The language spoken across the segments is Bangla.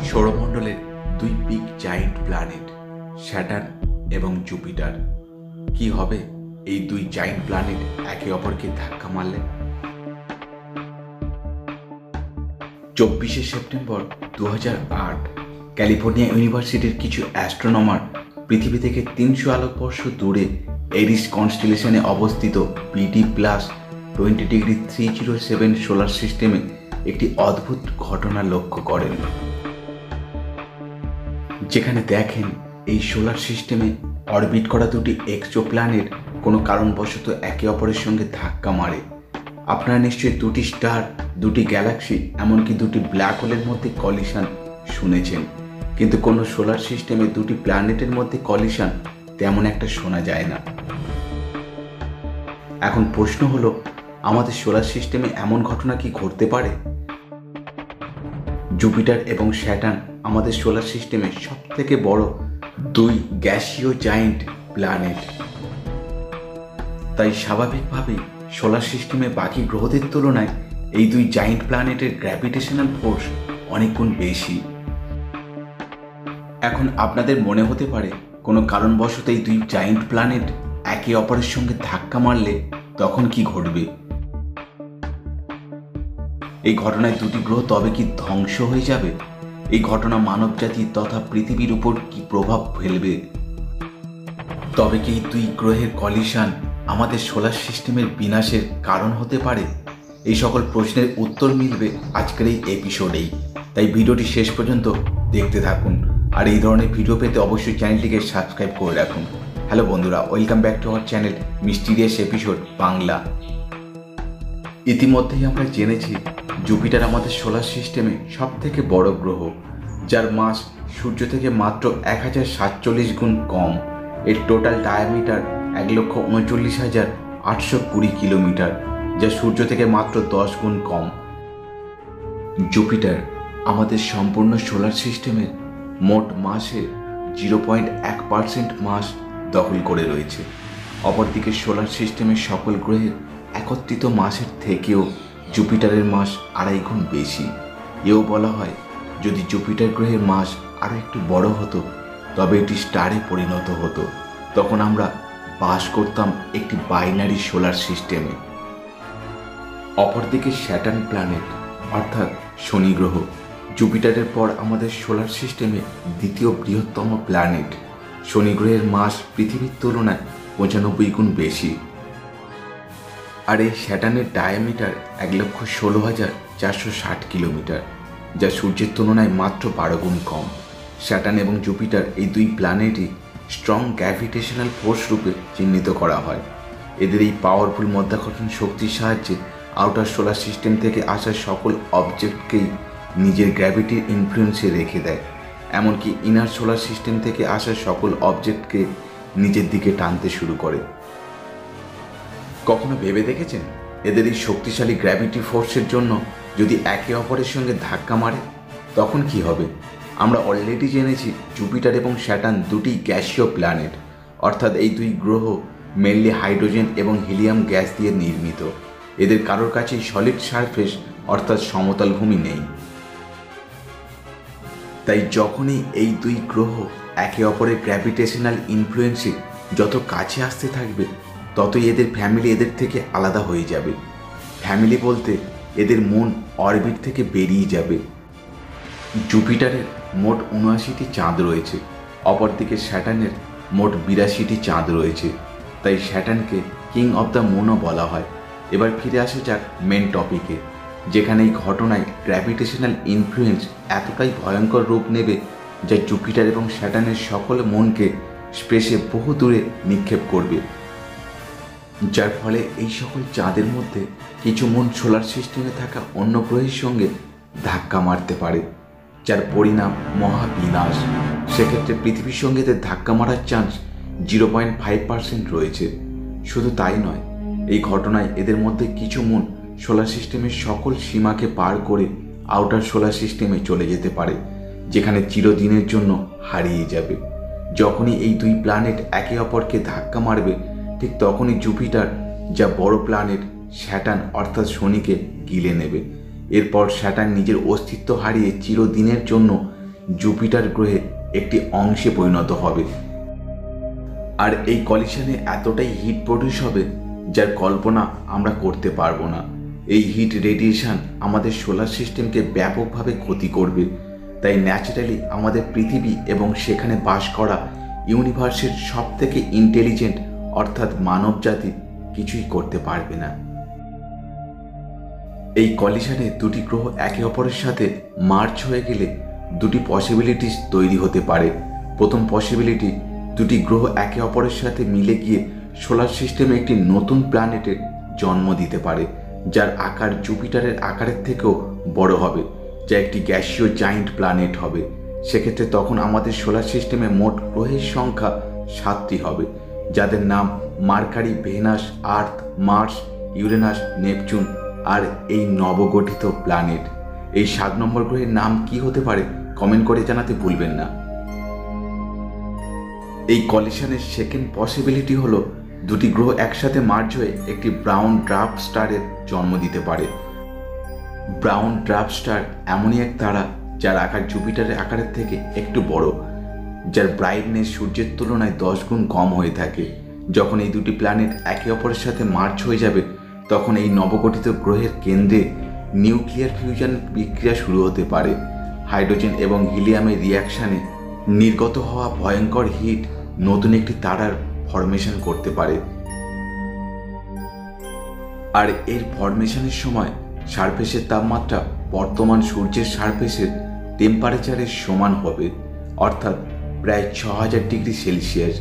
সৌরমণ্ডলের দুই বিগ জায়েন্ট প্ল্যানেট স্যাটার্ন এবং জুপিটার। কি হবে এই দুই জায়েন্ট প্ল্যানেট একে অপরকে ধাক্কা মারলে? 24শে সেপ্টেম্বর 2008 ক্যালিফোর্নিয়া ইউনিভার্সিটির কিছু অ্যাস্ট্রোনমার পৃথিবী থেকে 300 আলোকবর্ষ দূরে এরিস কনস্টেলেশনে অবস্থিত BD+ 20°307 সোলার সিস্টেমে একটি অদ্ভুত ঘটনা লক্ষ্য করেন, যেখানে দেখেন এই সোলার সিস্টেমে অরবিট করা দুটি এক্সো প্ল্যানেট কোনো কারণবশত একে অপরের সঙ্গে ধাক্কা মারে। আপনারা নিশ্চয়ই দুটি স্টার, দুটি গ্যালাক্সি, এমনকি দুটি ব্ল্যাক হোলের মধ্যে কলিশন শুনেছেন, কিন্তু কোনো সোলার সিস্টেমে দুটি প্ল্যানেটের মধ্যে কলিশন তেমন একটা শোনা যায় না। এখন প্রশ্ন হলো, আমাদের সোলার সিস্টেমে এমন ঘটনা কি ঘটতে পারে? জুপিটার এবং স্যাটার্ন আমাদের সোলার সিস্টেমের সবথেকে বড় দুই গ্যাসীয় জায়েন্ট প্ল্যানেট। তাই স্বাভাবিকভাবেই সোলার সিস্টেমে বাকি গ্রহদের তুলনায় এই দুই জায়েন্ট প্ল্যানেটের গ্র্যাভিটেশনাল ফোর্স অনেক গুণ বেশি। এখন আপনাদের মনে হতে পারে, কোনো কারণবশত এই দুই জায়েন্ট প্ল্যানেট একে অপরের সঙ্গে ধাক্কা মারলে তখন কি ঘটবে? এই ঘটনায় দুটি গ্রহ তবে কি ধ্বংস হয়ে যাবে? এই ঘটনা মানবজাতি তথা পৃথিবীর উপর কি প্রভাব ফেলবে? তবে কি এই দুই গ্রহের কলিশন আমাদের সোলার সিস্টেমের বিনাশের কারণ হতে পারে? এই সকল প্রশ্নের উত্তর মিলবে আজকের এই এপিসোডেই, তাই ভিডিওটি শেষ পর্যন্ত দেখতে থাকুন। আর এই ধরনের ভিডিও পেতে অবশ্যই চ্যানেলটিকে সাবস্ক্রাইব করে রাখুন। হ্যালো বন্ধুরা, welcome back to our channel mysterious episode Bangla. ইতিমধ্যেই আমরা জেনেছি জুপিটার আমাদের সোলার সিস্টেমে সবথেকে বড় গ্রহ, যার মাস সূর্য থেকে মাত্র 1047 গুণ কম। এর টোটাল ডায়ামিটার 1,39,820 কিলোমিটার, যা সূর্য থেকে মাত্র 10 গুণ কম। জুপিটার আমাদের সম্পূর্ণ সোলার সিস্টেমের মোট মাসের 0.1% মাস দখল করে রয়েছে। অপরদিকে সোলার সিস্টেমের সকল গ্রহের একত্রিত মাসের থেকেও জুপিটারের মাস 2.5 গুণ বেশি। এও বলা হয়, যদি জুপিটার গ্রহের মাস আরও একটু বড় হতো তবে এটি স্টারে পরিণত হতো। তখন আমরা বাস করতাম একটি বাইনারি সোলার সিস্টেমে। অপরদিকে স্যাটার্ন প্ল্যানেট অর্থাৎ শনি গ্রহ জুপিটারের পর আমাদের সোলার সিস্টেমে দ্বিতীয় বৃহত্তম প্ল্যানেট। শনি গ্রহের মাস পৃথিবীর তুলনায় 95 গুণ বেশি। আর এই স্যাটার্নের ডায়ামিটার 1,16,460 কিলোমিটার, যা সূর্যের তুলনায় মাত্র 12 গুণ কম। স্যাটার্ন এবং জুপিটার এই দুই প্ল্যানেটই স্ট্রং গ্র্যাভিটেশনাল ফোর্স রূপে চিহ্নিত করা হয়। এদের এই পাওয়ারফুল মাধ্যাকর্ষণ শক্তির সাহায্যে আউটার সোলার সিস্টেম থেকে আসা সকল অবজেক্টকেই নিজের গ্র্যাভিটির ইনফ্লুয়েন্সে রেখে দেয়, এমনকি ইনার সোলার সিস্টেম থেকে আসা সকল অবজেক্টকে নিজের দিকে টানতে শুরু করে। কখনো ভেবে দেখেছেন, এদের এই শক্তিশালী গ্র্যাভিটি ফোর্সের জন্য যদি একে অপরের সঙ্গে ধাক্কা মারে তখন কি হবে? আমরা অলরেডি জেনেছি জুপিটার এবং স্যাটার্ন দুটি গ্যাসীয় প্ল্যানেট, অর্থাৎ এই দুই গ্রহ মেনলি হাইড্রোজেন এবং হিলিয়াম গ্যাস দিয়ে নির্মিত। এদের কারোর কাছেই সলিড সারফেস অর্থাৎ সমতল ভূমি নেই। তাই যখনই এই দুই গ্রহ একে অপরের গ্র্যাভিটেশনাল ইনফ্লুয়েন্সে যত কাছে আসতে থাকবে ততই এদের ফ্যামিলি এদের থেকে আলাদা হয়ে যাবে। ফ্যামিলি বলতে এদের মন অরবিট থেকে বেরিয়ে যাবে। জুপিটারের মোট 79টি চাঁদ রয়েছে, অপরদিকে স্যাটার্নের মোট 82টি চাঁদ রয়েছে। তাই স্যাটার্নকে কিং অব দ্য মুনও বলা হয়। এবার ফিরে আসা যাক মেন টপিকে, যেখানে এই ঘটনায় গ্র্যাভিটেশনাল ইনফ্লুয়েন্স এতটাই ভয়ঙ্কর রূপ নেবে যা জুপিটার এবং স্যাটার্নের সকল মনকে স্পেসে বহু দূরে নিক্ষেপ করবে, যার ফলে এই সকল চাঁদের মধ্যে কিছু মন সোলার সিস্টেমে থাকা অন্য গ্রহের সঙ্গে ধাক্কা মারতে পারে, যার পরিণাম মহাবিনাশ। সেক্ষেত্রে পৃথিবীর সঙ্গে এদের ধাক্কা মারার চান্স 0.5% রয়েছে। শুধু তাই নয়, এই ঘটনায় এদের মধ্যে কিছু মন সোলার সিস্টেমের সকল সীমাকে পার করে আউটার সোলার সিস্টেমে চলে যেতে পারে, যেখানে চিরদিনের জন্য হারিয়ে যাবে। যখনই এই দুই প্ল্যানেট একে অপরকে ধাক্কা মারবে ঠিক তখনই জুপিটার, যা বড় প্ল্যানেট, স্যাটার্ন অর্থাৎ শনিকে গিলে নেবে। এরপর স্যাটার্ন নিজের অস্তিত্ব হারিয়ে চিরদিনের জন্য জুপিটার গ্রহে একটি অংশে পরিণত হবে। আর এই কলিশনে এতটাই হিট প্রডিউস হবে যার কল্পনা আমরা করতে পারবো না। এই হিট রেডিয়েশন আমাদের সোলার সিস্টেমকে ব্যাপকভাবে ক্ষতি করবে। তাই ন্যাচারালি আমাদের পৃথিবী এবং সেখানে বাস করা ইউনিভার্সের সবথেকে ইন্টেলিজেন্ট অর্থাৎ মানব জাতি কিছুই করতে পারবে না। এই কলিশনে দুটি গ্রহ একে অপরের সাথে মার্চ হয়ে গেলে দুটি পসিবিলিটিস তৈরি হতে পারে। প্রথম পসিবিলিটি, দুটি গ্রহ একে অপরের সাথে মিলে গিয়ে সোলার সিস্টেমে একটি নতুন প্ল্যানেটের জন্ম দিতে পারে, যার আকার জুপিটারের আকারের থেকেও বড় হবে, যা একটি গ্যাসীয় জায়েন্ট প্ল্যানেট হবে। সেক্ষেত্রে তখন আমাদের সোলার সিস্টেমে মোট গ্রহের সংখ্যা 7টি হবে, যাদের নাম মার্কারি, ভেনাস, আর্থ, মার্স, ইউরেনাস, নেপচুন আর এই নবগঠিত প্ল্যানেট। এই 7 নম্বর গ্রহের নাম কি হতে পারে কমেন্ট করে জানাতে ভুলবেন না। এই কলিশনের সেকেন্ড পসিবিলিটি হলো দুটি গ্রহ একসাথে মার্জ হয়ে একটি ব্রাউন ড্রাফট স্টারের জন্ম দিতে পারে। ব্রাউন ড্রাফট স্টার এমনই এক তারা যার আকার জুপিটারের আকারের থেকে একটু বড়, যার ব্রাইটনেস সূর্যের তুলনায় 10 গুণ কম হয়ে থাকে। যখন এই দুটি প্ল্যানেট একে অপরের সাথে মার্চ হয়ে যাবে তখন এই নবগঠিত গ্রহের কেন্দ্রে নিউক্লিয়ার ফিউশন বিক্রিয়া শুরু হতে পারে। হাইড্রোজেন এবং হিলিয়ামের রিয়াকশানে নির্গত হওয়া ভয়ঙ্কর হিট নতুন একটি তারার ফরমেশন করতে পারে। আর এর ফরমেশনের সময় সারফেসের তাপমাত্রা বর্তমান সূর্যের সারফেসের টেম্পারেচারের সমান হবে, অর্থাৎ প্রায় 6000 ডিগ্রি সেলসিয়াস।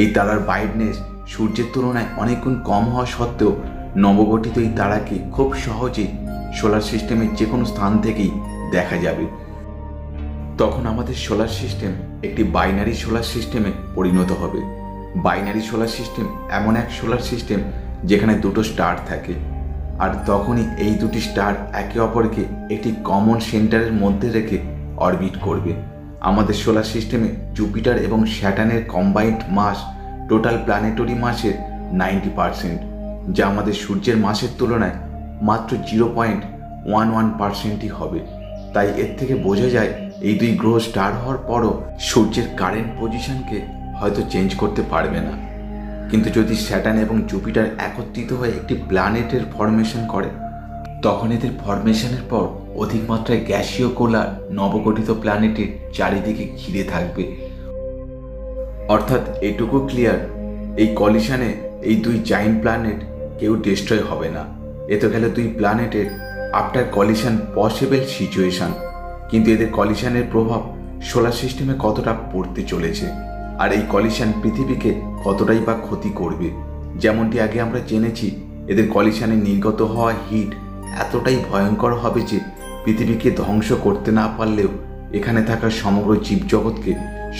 এই তারার ব্রাইটনেস সূর্যের তুলনায় অনেক গুণ কম হওয়া সত্ত্বেও নবগঠিত এই তারাকে খুব সহজেই সোলার সিস্টেমের যে কোনো স্থান থেকেই দেখা যাবে। তখন আমাদের সোলার সিস্টেম একটি বাইনারি সোলার সিস্টেমে পরিণত হবে। বাইনারি সোলার সিস্টেম এমন এক সোলার সিস্টেম যেখানে দুটো স্টার থাকে, আর তখনই এই দুটি স্টার একে অপরকে একটি কমন সেন্টারের মধ্যে রেখে অরবিট করবে। আমাদের সোলার সিস্টেমে জুপিটার এবং স্যাটার্নের কম্বাইন্ড মাস টোটাল প্ল্যানেটরি মাসের 90%, যা আমাদের সূর্যের মাসের তুলনায় মাত্র 0.11%ই হবে। তাই এর থেকে বোঝা যায় এই দুই গ্রহ স্টার হওয়ার পরও সূর্যের কারেন্ট পজিশনকে হয়তো চেঞ্জ করতে পারবে না। কিন্তু যদি স্যাটার্ন এবং জুপিটার একত্রিত হয়ে একটি প্ল্যানেটের ফরমেশন করে, তখন এদের ফরমেশনের পর অধিক মাত্রায় গ্যাসীয় কোলা নবগঠিত প্ল্যানেটের চারিদিকে ঘিরে থাকবে। অর্থাৎ এটুকু ক্লিয়ার, এই কলিশনে এই দুই জায়েন্ট প্ল্যানেট কেউ ডিস্ট্রয় হবে না। এ তো গেল দুই প্ল্যানেটের আফটার কলিশন পসিবল সিচুয়েশন। কিন্তু এদের কলিশনের প্রভাব সোলার সিস্টেমে কতটা পড়তে চলেছে, আর এই কলিশন পৃথিবীকে কতটাই বা ক্ষতি করবে। যেমনটি আগে আমরা জেনেছি, এদের কলিশনে নির্গত হওয়া হিট এতটাই ভয়ঙ্কর হবে যে পৃথিবীকে ধ্বংস করতে না পারলেও এখানে থাকা সমগ্র জীবজগৎকে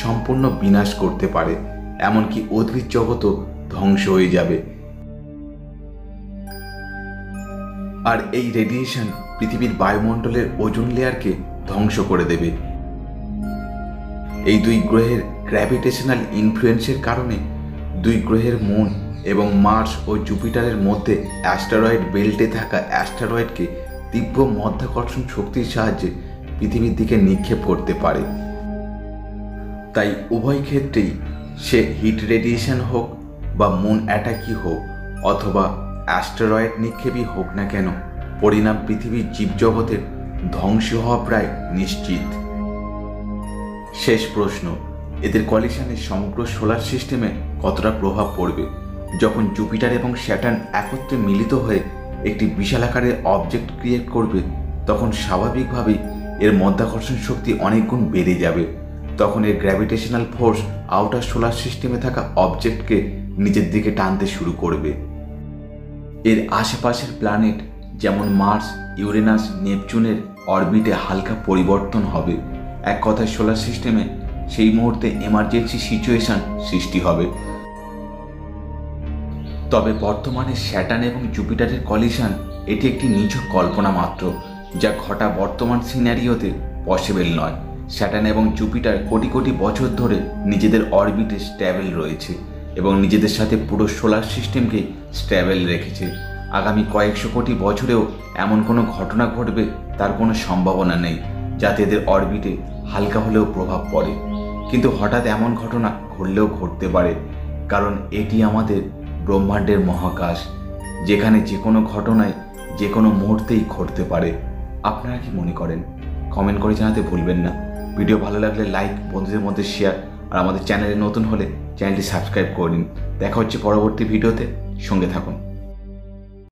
সম্পূর্ণ বিনাশ করতে পারে, এমনকি উদ্ভিদ জগৎও ধ্বংস হয়ে যাবে। আর এই রেডিয়েশন পৃথিবীর বায়ুমণ্ডলের ওজোন লেয়ারকে ধ্বংস করে দেবে। এই দুই গ্রহের গ্র্যাভিটেশনাল ইনফ্লুয়েন্সের কারণে দুই গ্রহের মুন এবং মার্স ও জুপিটারের মধ্যে অ্যাস্টেরয়েড বেল্টে থাকা অ্যাস্টেরয়েডকে তীব্র মাধ্যাকর্ষণ শক্তির সাহায্যে পৃথিবীর দিকে নিক্ষেপ করতে পারে। তাই উভয় ক্ষেত্রেই, সে হিট রেডিয়েশন হোক বা মুন অ্যাটাকই হোক অথবা অ্যাস্টেরয়েড নিক্ষেপই হোক না কেন, পরিণাম পৃথিবীর জীবজগতের ধ্বংস হওয়া প্রায় নিশ্চিত। শেষ প্রশ্ন, এদের কলিশনে সমগ্র সোলার সিস্টেমে কতটা প্রভাব পড়বে? যখন জুপিটার এবং স্যাটার্ন একত্রে মিলিত হয়ে একটি বিশাল আকারের অবজেক্ট ক্রিয়েট করবে, তখন স্বাভাবিকভাবেই এর মাধ্যাকর্ষণ শক্তি অনেক গুণ বেড়ে যাবে। তখন এর গ্র্যাভিটেশনাল ফোর্স আউটার সোলার সিস্টেমে থাকা অবজেক্টকে নিজের দিকে টানতে শুরু করবে। এর আশেপাশের প্ল্যানেট যেমন মার্স, ইউরেনাস, নেপচুনের অরবিটে হালকা পরিবর্তন হবে। এক কথায় সোলার সিস্টেমে সেই মুহূর্তে এমার্জেন্সি সিচুয়েশন সৃষ্টি হবে। তবে বর্তমানে স্যাটার্ন এবং জুপিটারের কলিশন এটি একটি নিছক কল্পনা মাত্র, যা ঘটা বর্তমান সিনারিওতে পসিবল নয়। স্যাটার্ন এবং জুপিটার কোটি কোটি বছর ধরে নিজেদের অরবিটে স্ট্যাবল রয়েছে এবং নিজেদের সাথে পুরো সোলার সিস্টেমকে স্ট্যাবল রেখেছে। আগামী কয়েকশো কোটি বছরেও এমন কোনো ঘটনা ঘটবে তার কোনো সম্ভাবনা নেই যাতে এদের অরবিটে হালকা হলেও প্রভাব পড়ে, কিন্তু হঠাৎ এমন ঘটনা ঘটলেও ঘটতে পারে, কারণ এটি আমাদের ব্রহ্মাণ্ডের মহাকাশ, যেখানে যে কোনো ঘটনায় যে কোনো মুহূর্তেই ঘটতে পারে। আপনারা কি মনে করেন? কমেন্ট করে জানাতে ভুলবেন না। ভিডিও ভালো লাগলে লাইক, বন্ধুদের মধ্যে শেয়ার, আর আমাদের চ্যানেলে নতুন হলে চ্যানেলটি সাবস্ক্রাইব করে নিন। দেখা হচ্ছে পরবর্তী ভিডিওতে, সঙ্গে থাকুন।